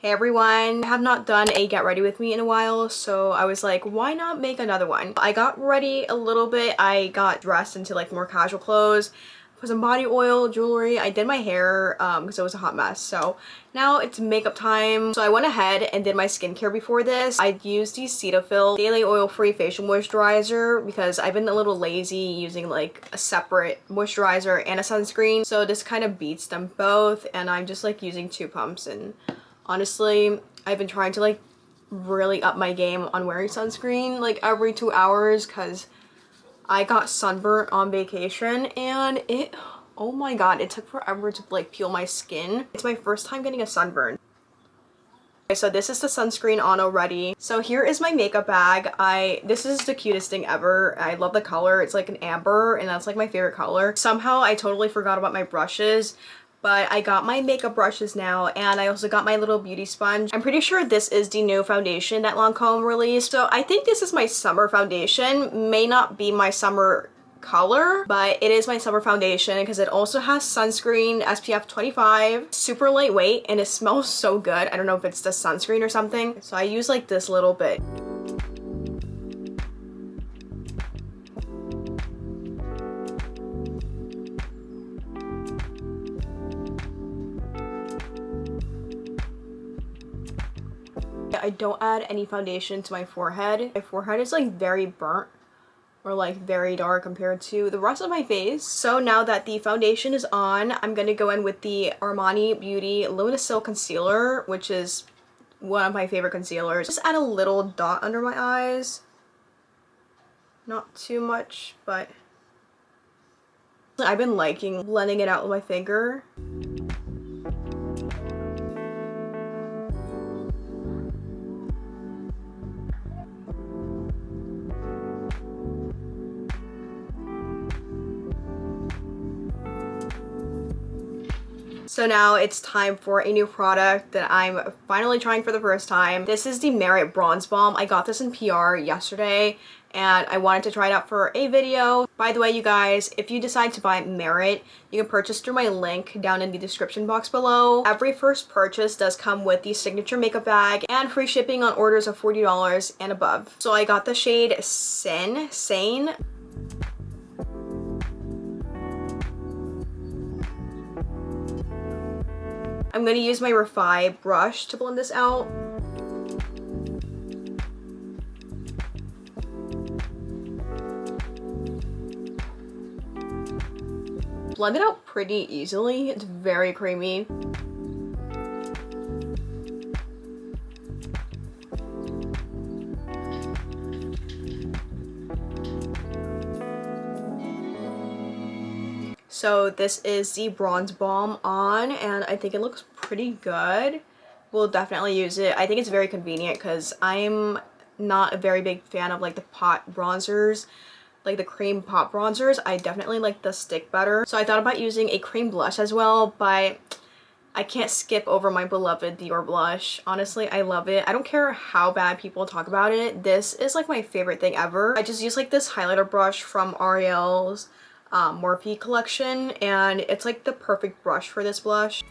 Hey everyone, I have not done a get ready with me in a while, so I was like, why not make another one? I got ready a little bit. I got dressed into like more casual clothes, put some body oil, jewelry. I did my hair because it was a hot mess. So now it's makeup time. So I went ahead and did my skincare before this. I used the Cetaphil Daily Oil-Free Facial Moisturizer because I've been a little lazy using like a separate moisturizer and a sunscreen. So this kind of beats them both, and I'm just like using 2 pumps. And honestly, I've been trying to like really up my game on wearing sunscreen like every 2 hours because I got sunburnt on vacation and oh my god, it took forever to like peel my skin. It's my first time getting a sunburn. Okay, so this is the sunscreen on already. So here is my makeup bag. This is the cutest thing ever. I love the color. It's like an amber and that's like my favorite color. Somehow I totally forgot about my brushes. But I got my makeup brushes now, and I also got my little beauty sponge. I'm pretty sure this is the new foundation that Lancome released. So I think this is my summer foundation. May not be my summer color, but it is my summer foundation because it also has sunscreen, SPF 25, super lightweight, and it smells so good. I don't know if it's the sunscreen or something. So I use like this little bit. I don't add any foundation to my forehead. My forehead is like very burnt or like very dark compared to the rest of my face. So now that the foundation is on, I'm gonna go in with the Armani Beauty Luminicil Concealer, which is one of my favorite concealers. Just add a little dot under my eyes. Not too much, but I've been liking blending it out with my finger. So now it's time for a new product that I'm finally trying for the first time. This is the Merit Bronze Balm. I got this in PR yesterday and I wanted to try it out for a video. By the way, you guys, if you decide to buy Merit, you can purchase through my link down in the description box below. Every first purchase does come with the signature makeup bag and free shipping on orders of $40 and above. So I got the shade Sane. I'm going to use my Refi brush to blend this out. Blend it out pretty easily. It's very creamy. So this is the Bronze Balm on, and I think it looks pretty good. We'll definitely use it. I think it's very convenient because I'm not a very big fan of like the pot bronzers, like the cream pot bronzers. I definitely like the stick better. So I thought about using a cream blush as well, but I can't skip over my beloved Dior blush. Honestly, I love it. I don't care how bad people talk about it. This is like my favorite thing ever. I just use like this highlighter brush from L'Oreal's Morphe collection, and it's like the perfect brush for this blush.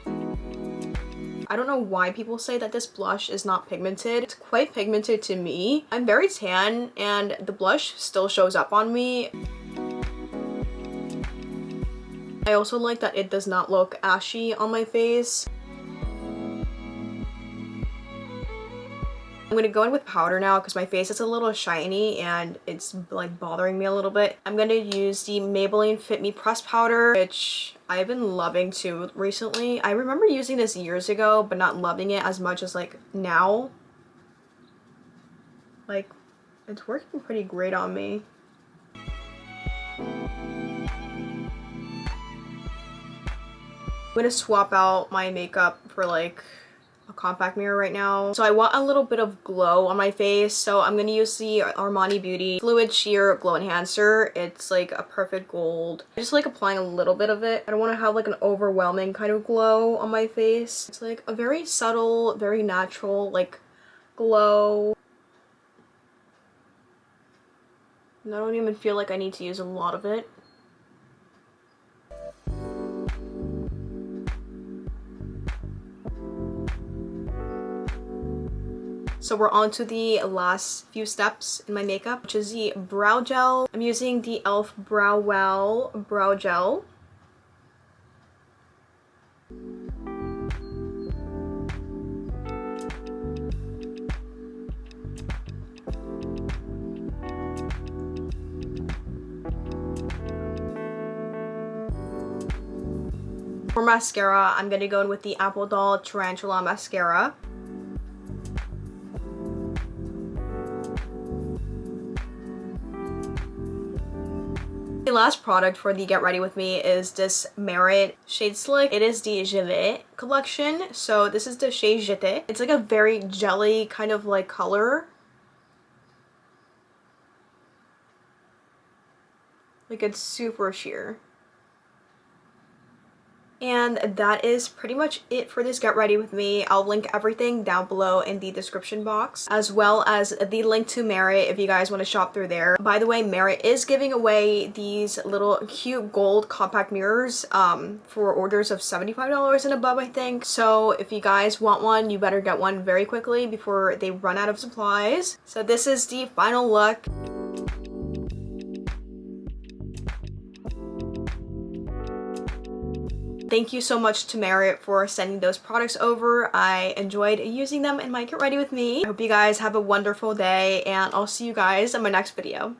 I don't know why people say that this blush is not pigmented. It's quite pigmented to me. I'm very tan and the blush still shows up on me. I also like that it does not look ashy on my face. I'm gonna go in with powder now because my face is a little shiny and it's like bothering me a little bit. I'm gonna use the Maybelline Fit Me Pressed Powder, which I've been loving too recently. I remember using this years ago but not loving it as much as like now. Like, it's working pretty great on me. I'm gonna swap out my makeup for like a compact mirror right now. So I want a little bit of glow on my face, so I'm gonna use the Armani Beauty Fluid Sheer Glow Enhancer. It's like a perfect gold. I just like applying a little bit of it. I don't want to have like an overwhelming kind of glow on my face. It's like a very subtle, very natural like glow. And I don't even feel like I need to use a lot of it. So we're on to the last few steps in my makeup, which is the brow gel. I'm using the e.l.f. Brow Well Brow Gel. For mascara, I'm gonna go in with the Apple Doll Tarantula Mascara. The last product for the Get Ready With Me is this Merit Shade Slick. It is the Gelée collection. So this is the shade Jeté. It's like a very jelly kind of like color. Like it's super sheer. And that is pretty much it for this Get Ready With Me. I'll link everything down below in the description box, as well as the link to Merit if you guys want to shop through there. By the way, Merit is giving away these little cute gold compact mirrors for orders of $75 and above, I think. So if you guys want one, you better get one very quickly before they run out of supplies. So this is the final look. Thank you so much to Merit for sending those products over. I enjoyed using them in my Get Ready With Me. I hope you guys have a wonderful day, and I'll see you guys in my next video.